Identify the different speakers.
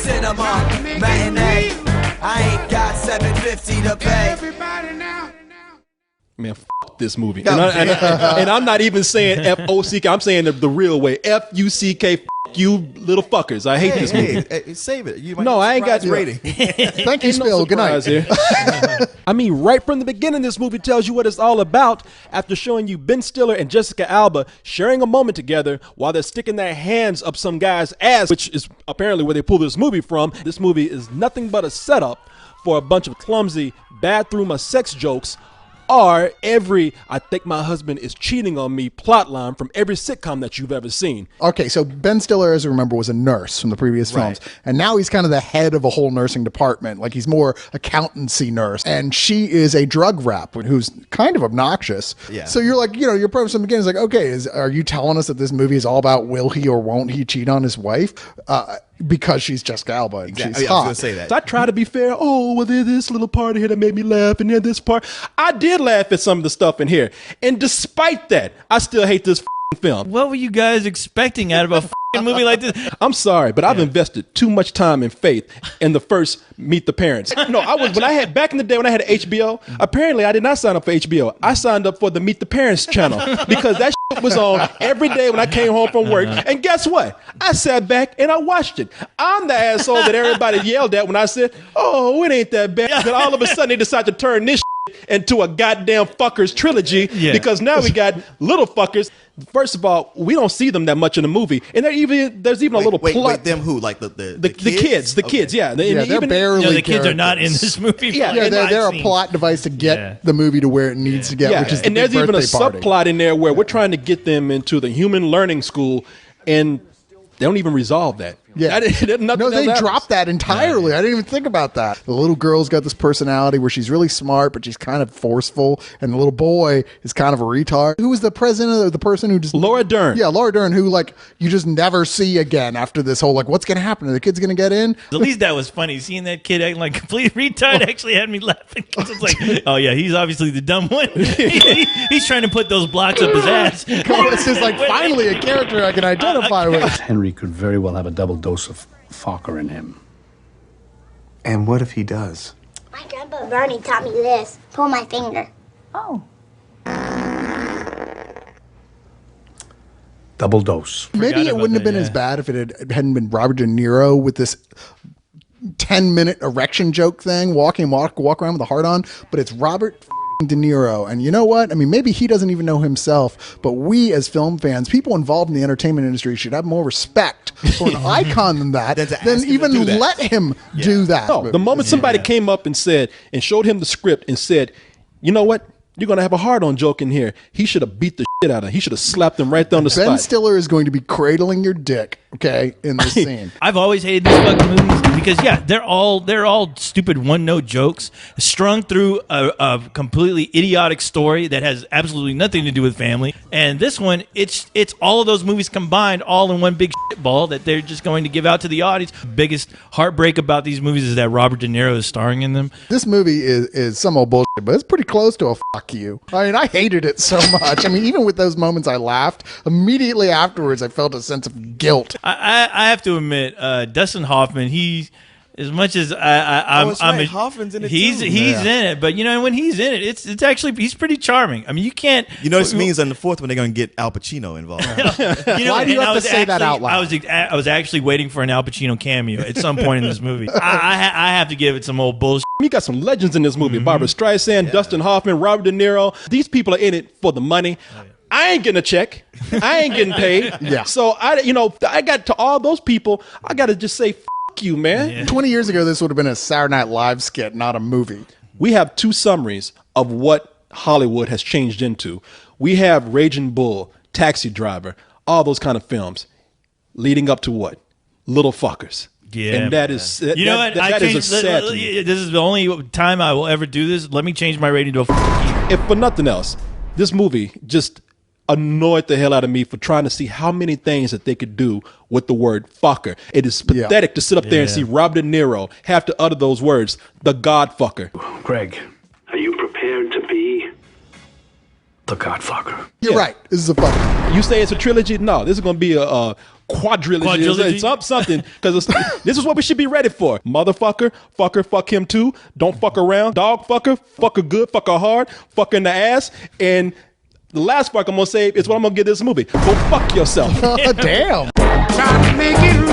Speaker 1: cinema matinee. I ain't got $7.50 to pay.
Speaker 2: Man, fuck this movie. And I'm not even saying F-O-C-K. I'm saying the real way. F-U-C-K, fuck you little fuckers. I hate this movie.
Speaker 3: Hey, save it. You might
Speaker 2: No, I ain't got
Speaker 3: rating.
Speaker 4: Thank you, Spill. Good night.
Speaker 2: Here. I mean, right from the beginning, this movie tells you what it's all about. After showing you Ben Stiller and Jessica Alba sharing a moment together while they're sticking their hands up some guy's ass, which is apparently where they pull this movie from. This movie is nothing but a setup for a bunch of clumsy bathroom or sex jokes, or every "I think my husband is cheating on me" plotline from every sitcom that you've ever seen.
Speaker 4: Okay, so Ben Stiller, as I remember, was a nurse from the previous films. And now he's kind of the head of a whole nursing department. Like, he's more accountancy nurse. And she is a drug rep who's kind of obnoxious.
Speaker 3: Yeah.
Speaker 4: So you're like, your premise from the beginning is like, okay, are you telling us that this movie is all about will he or won't he cheat on his wife? Because she's Jessica Alba and she's
Speaker 3: I
Speaker 4: hot.
Speaker 3: was going to say that.
Speaker 2: So I try to be fair. Oh, well, there's this little part here that made me laugh, and then this part. I did laugh at some of the stuff in here. And despite that, I still hate this film.
Speaker 5: What were you guys expecting out of a movie like this?
Speaker 2: I'm sorry, but I've invested too much time and faith in the first Meet the Parents. No, back in the day when I had HBO, apparently I did not sign up for HBO. I signed up for the Meet the Parents channel because that shit was on every day when I came home from work. And guess what? I sat back and I watched it. I'm the asshole that everybody yelled at when I said, oh, it ain't that bad. Then all of a sudden they decide to turn this into a goddamn Fockers trilogy because now we got little fuckers. First of all, we don't see them that much in the movie, and there's even a little plot.
Speaker 3: Wait, them who? Like the kids?
Speaker 2: The kids, yeah.
Speaker 4: They're barely
Speaker 5: the kids are not in this movie.
Speaker 4: Yeah, they're a plot device to get the movie to where it needs to get, which is the
Speaker 2: and there's even a
Speaker 4: party.
Speaker 2: subplot in there where we're trying to get them into the human learning school, and they don't even resolve that.
Speaker 4: Yeah. No, they dropped that entirely. Yeah. I didn't even think about that. The little girl's got this personality where she's really smart, but she's kind of forceful. And the little boy is kind of a retard. Who was the president of the person who just...
Speaker 2: Laura Dern.
Speaker 4: Yeah, Laura Dern, who, like, you just never see again after this whole, like, what's going to happen? Are the kids going to get in?
Speaker 5: At least that was funny. Seeing that kid acting like a complete retard actually had me laughing. It's like, oh, yeah, he's obviously the dumb one. He's trying to put those blocks up his ass.
Speaker 4: This is, like, finally a character I can identify with.
Speaker 6: Henry could very well have a double dose of Focker in him.
Speaker 7: And what if he does?
Speaker 8: My grandpa Bernie taught me this. Pull my finger.
Speaker 9: Oh.
Speaker 6: Double dose.
Speaker 4: Maybe it wouldn't have been as bad if it hadn't been Robert De Niro with this 10-minute erection joke thing, walk around with a heart on, but it's Robert De Niro. And you know what? I mean, maybe he doesn't even know himself, but we as film fans, people involved in the entertainment industry, should have more respect for an icon than that, than even let him do that.
Speaker 2: No, the moment somebody came up and said, and showed him the script and said, you know what? You're going to have a hard-on joke in here. He should have beat the shit out of him. He should have slapped him right there on the spot.
Speaker 4: Ben Stiller is going to be cradling your dick, okay, in this scene.
Speaker 5: I've always hated these fucking movies because, they're all stupid one-note jokes strung through a completely idiotic story that has absolutely nothing to do with family. And this one, it's all of those movies combined all in one big shitball that they're just going to give out to the audience. Biggest heartbreak about these movies is that Robert De Niro is starring in them.
Speaker 4: This movie is some old bullshit, but it's pretty close to a fuck you. I mean, I hated it so much. I mean, even with those moments I laughed, immediately afterwards I felt a sense of guilt.
Speaker 5: I have to admit, Dustin Hoffman, as much as
Speaker 3: Hoffman's in it
Speaker 5: he's
Speaker 3: too.
Speaker 5: in it, but when he's in it, it's actually he's pretty charming. I mean, you can't.
Speaker 3: This means in the fourth one they're going to get Al Pacino involved.
Speaker 4: Why do you have to say that out loud?
Speaker 5: I was actually waiting for an Al Pacino cameo at some point in this movie. I have to give it some old bullshit.
Speaker 2: You got some legends in this movie: Barbara Streisand, Dustin Hoffman, Robert De Niro. These people are in it for the money. I ain't getting a check. I ain't getting paid. So I got to all those people. I got to just say, fuck you, man.
Speaker 4: Yeah. 20 years ago, this would have been a Saturday Night Live skit, not a movie.
Speaker 2: We have two summaries of what Hollywood has changed into. We have Raging Bull, Taxi Driver, all those kind of films, leading up to what? Little Fuckers.
Speaker 5: Yeah,
Speaker 2: and that is
Speaker 5: what?
Speaker 2: That is a sad.
Speaker 5: This is the only time I will ever do this. Let me change my rating to a fuck you.
Speaker 2: If for nothing else, this movie just annoyed the hell out of me for trying to see how many things that they could do with the word fucker. It is pathetic to sit up there and see Robert De Niro have to utter those words, the Godfucker.
Speaker 6: Greg,
Speaker 10: are you prepared to be
Speaker 6: the Godfucker?
Speaker 4: You're right. This is a fucker.
Speaker 2: You say it's a trilogy? No, this is going to be a quadrilogy. Something, because this is what we should be ready for. Motherfucker, fucker, fuck him too. Don't fuck around. Dog fucker, fuck her good, fuck her hard, fuck her in the ass. And the last fuck I'm going to say is what I'm going to give this movie. Go fuck yourself.
Speaker 4: Damn.
Speaker 1: Try to make it